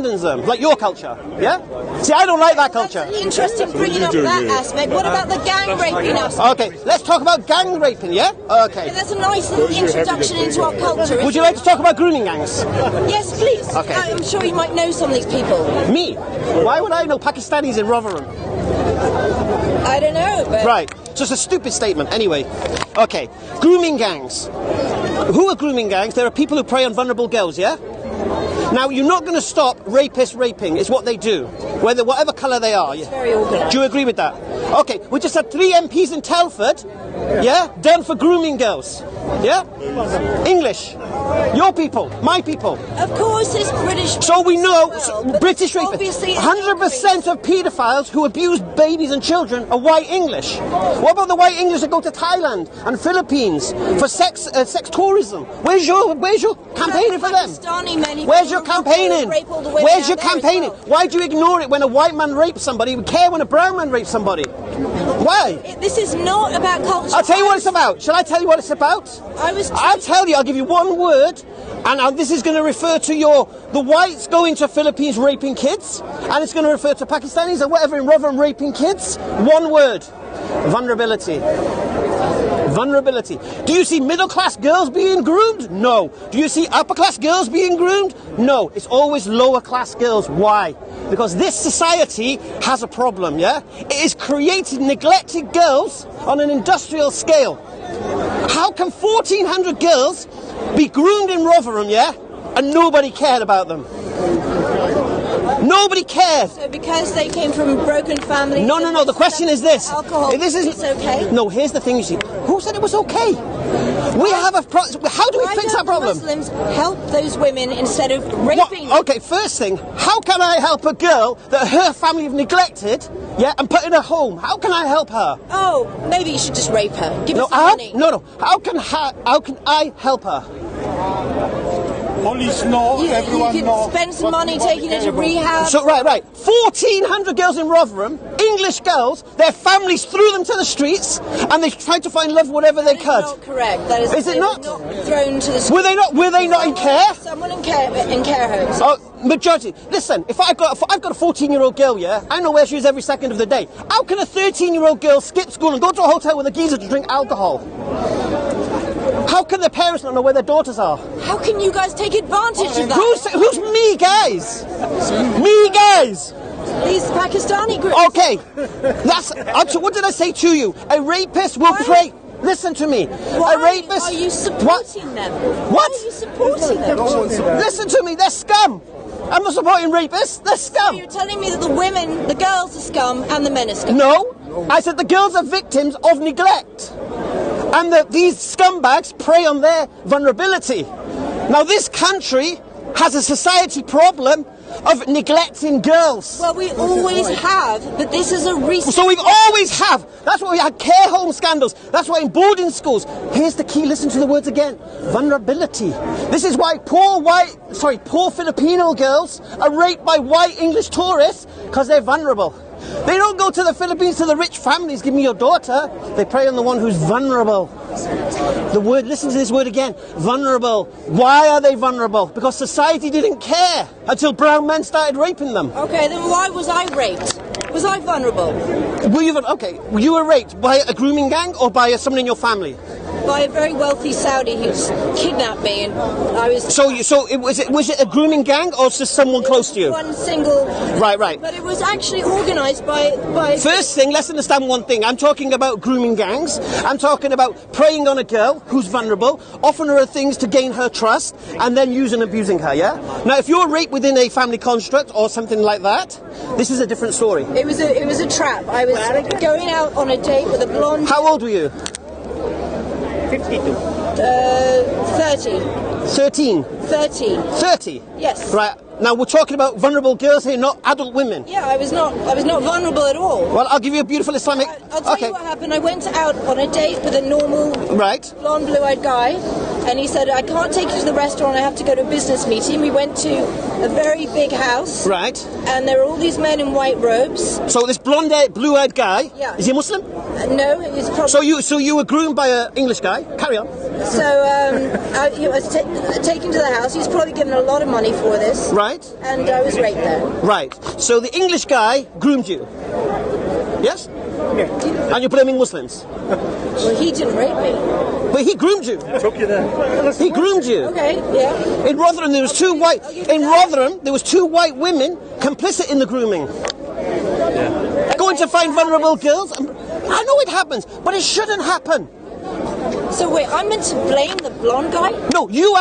abandons them, like your culture, yeah? See, I don't like that culture. That's interesting bringing up that aspect. What about the gang raping aspect? Okay, let's talk about gang raping, yeah? Okay. Yeah, that's a nice little introduction into our culture. Would you like to talk about grooming gangs? Yes, please. Okay. I'm sure you might know some of these people. Me? Why would I know Pakistanis in Rotherham? I don't know, but... Right, just a stupid statement. Anyway, okay, grooming gangs. Who are grooming gangs? There are people who prey on vulnerable girls, yeah? Now, you're not going to stop rapists raping. It's what they do, whatever colour they are. It's very organised. Do you agree with that? Okay, we just had 3 MPs in Telford, yeah, done for grooming girls. Yeah? English. Your people, my people. Of course, it's British. So we know well, British rapists. 100% of paedophiles who abuse babies and children are white English. What about the white English that go to Thailand and Philippines for sex tourism? Where's your campaigning for them? Where's your campaigning? Where's your campaigning? Why do you ignore it when a white man rapes somebody? We care when a brown man rapes somebody. Why? This is not about culture. I'll tell you what it's about. Shall I tell you what it's about? I'll tell you. I'll give you one word, and this is going to refer to the whites going to Philippines raping kids, and it's going to refer to Pakistanis or whatever in Rotherham raping kids. One word: vulnerability. Vulnerability. Do you see middle-class girls being groomed? No. Do you see upper-class girls being groomed? No. It's always lower-class girls. Why? Because this society has a problem, yeah? It has created neglected girls on an industrial scale. How can 1,400 girls be groomed in Rotherham, yeah? And nobody cared about them? Nobody cared. So because they came from broken families... No. The question is this. Alcohol, it's okay? No, here's the thing, you see. Who said it was okay? We have a problem. How do we fix that problem? Muslims help those women instead of raping them? Okay, first thing, how can I help a girl that her family have neglected, yeah, and put in a home? How can I help her? Oh, maybe you should just rape her. Give her some money. No. How can I help her? Police know, everyone you know. Spend some money taking her to rehab. So, right. 1,400 girls in Rotherham, English girls, their families threw them to the streets, and they tried to find love whatever they could. That is not correct. That is it not? Thrown to the streets. Were they not in care? Someone in care homes. Oh, majority. Listen, if I've got a 14-year-old girl, yeah, I know where she is every second of the day. How can a 13-year-old girl skip school and go to a hotel with a geezer to drink alcohol? How can their parents not know where their daughters are? How can you guys take advantage of that? Who's me, guys? Me, guys? These Pakistani groups. Okay, what did I say to you? A rapist will pray. Listen to me. Why a rapist. Are you supporting them? What? Why are you supporting them? Listen to me. They're scum. I'm not supporting rapists. They're scum. So you're telling me that the girls are scum, and the men are scum? No, I said the girls are victims of neglect. And that these scumbags prey on their vulnerability. Now, this country has a society problem of neglecting girls. Well, we always have, but this is a recent... So we've always have. That's why we had care home scandals. That's why in boarding schools. Here's the key, listen to the words again. Vulnerability. This is why poor Filipino girls are raped by white English tourists, because they're vulnerable. They don't go to the Philippines to the rich families, give me your daughter. They prey on the one who's vulnerable. Listen to this word again, vulnerable. Why are they vulnerable? Because society didn't care until brown men started raping them. Okay, then why was I raped? Was I vulnerable? You were raped by a grooming gang or by someone in your family? By a very wealthy Saudi who's kidnapped me, and I was... Was it a grooming gang or just someone close to you? One single... Right. But it was actually organised by... First thing, let's understand one thing. I'm talking about grooming gangs. I'm talking about preying on a girl who's vulnerable, offering her things to gain her trust, and then using and abusing her, yeah? Now, if you're raped within a family construct or something like that, this is a different story. It was a trap. I was going out on a date with a blonde... How old were you? 52. 30. 13? 30. 30? Yes. Right. Now, we're talking about vulnerable girls here, not adult women. Yeah, I was not vulnerable at all. Well, I'll give you a beautiful Islamic... I'll tell you what happened. I went out on a date with a normal... Right. Blonde, blue-eyed guy, and he said, I can't take you to the restaurant, I have to go to a business meeting. We went to a very big house. Right. And there were all these men in white robes. So this blonde, blue-eyed guy, yeah. Is he Muslim? No, he's probably... So you were groomed by an English guy? Carry on. So I was taken to the house. He was probably given a lot of money for this. Right. Right. And I was raped there. Right. So the English guy groomed you. Yes? Yeah. And you're blaming Muslims. Well, he didn't rape me. But he groomed you. Took you there. He groomed you. Okay, yeah. In Rotherham, there was two white. In Rotherham, there was two white women complicit in the grooming. Going to find vulnerable girls. I know it happens, but it shouldn't happen. So wait, I'm meant to blame the blonde guy? No, you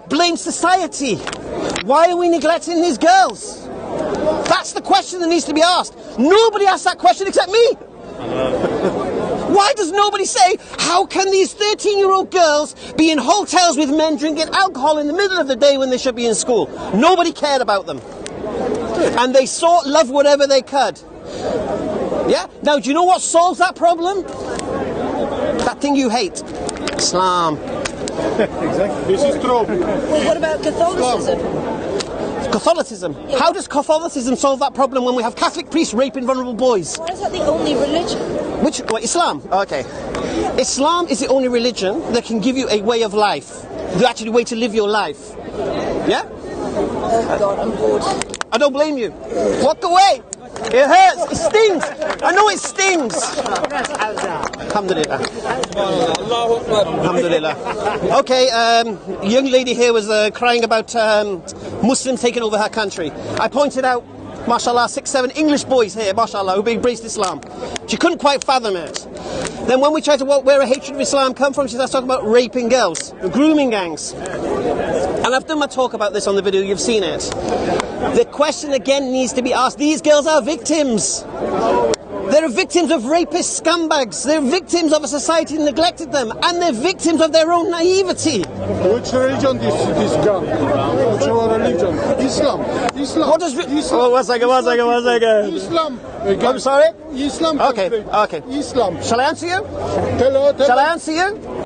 blame society. Why are we neglecting these girls? That's the question that needs to be asked. Nobody asks that question except me. Why does nobody say, how can these 13-year-old girls be in hotels with men drinking alcohol in the middle of the day when they should be in school? Nobody cared about them. And they sought love whatever they could. Yeah? Now, do you know what solves that problem? That thing you hate. Islam. Exactly. This is true. Well, what about Catholicism? Catholicism. How does Catholicism solve that problem when we have Catholic priests raping vulnerable boys? Why is that the only religion? Which? Well, Islam. Okay. Islam is the only religion that can give you a way of life. The actual way to live your life. Yeah? Oh God, I'm bored. I don't blame you. Walk away. It hurts. It stings. I know it stings. Alhamdulillah. Alhamdulillah. Okay, young lady here was crying about Muslims taking over her country. I pointed out, mashallah, 6, 7 English boys here, mashallah, who embraced Islam. She couldn't quite fathom it. Then when we tried to where a hatred of Islam come from, she starts talking about raping girls, grooming gangs. And I've done my talk about this on the video, you've seen it. The question again needs to be asked. These girls are victims. They're victims of rapist scumbags. They're victims of a society that neglected them. And they're victims of their own naivety. Which religion this girl? Which religion? Islam. Islam. What does... Islam. Oh, one second. Islam. I'm sorry? Islam. Okay. Islam. Shall I answer you? Tell her. Shall I answer you?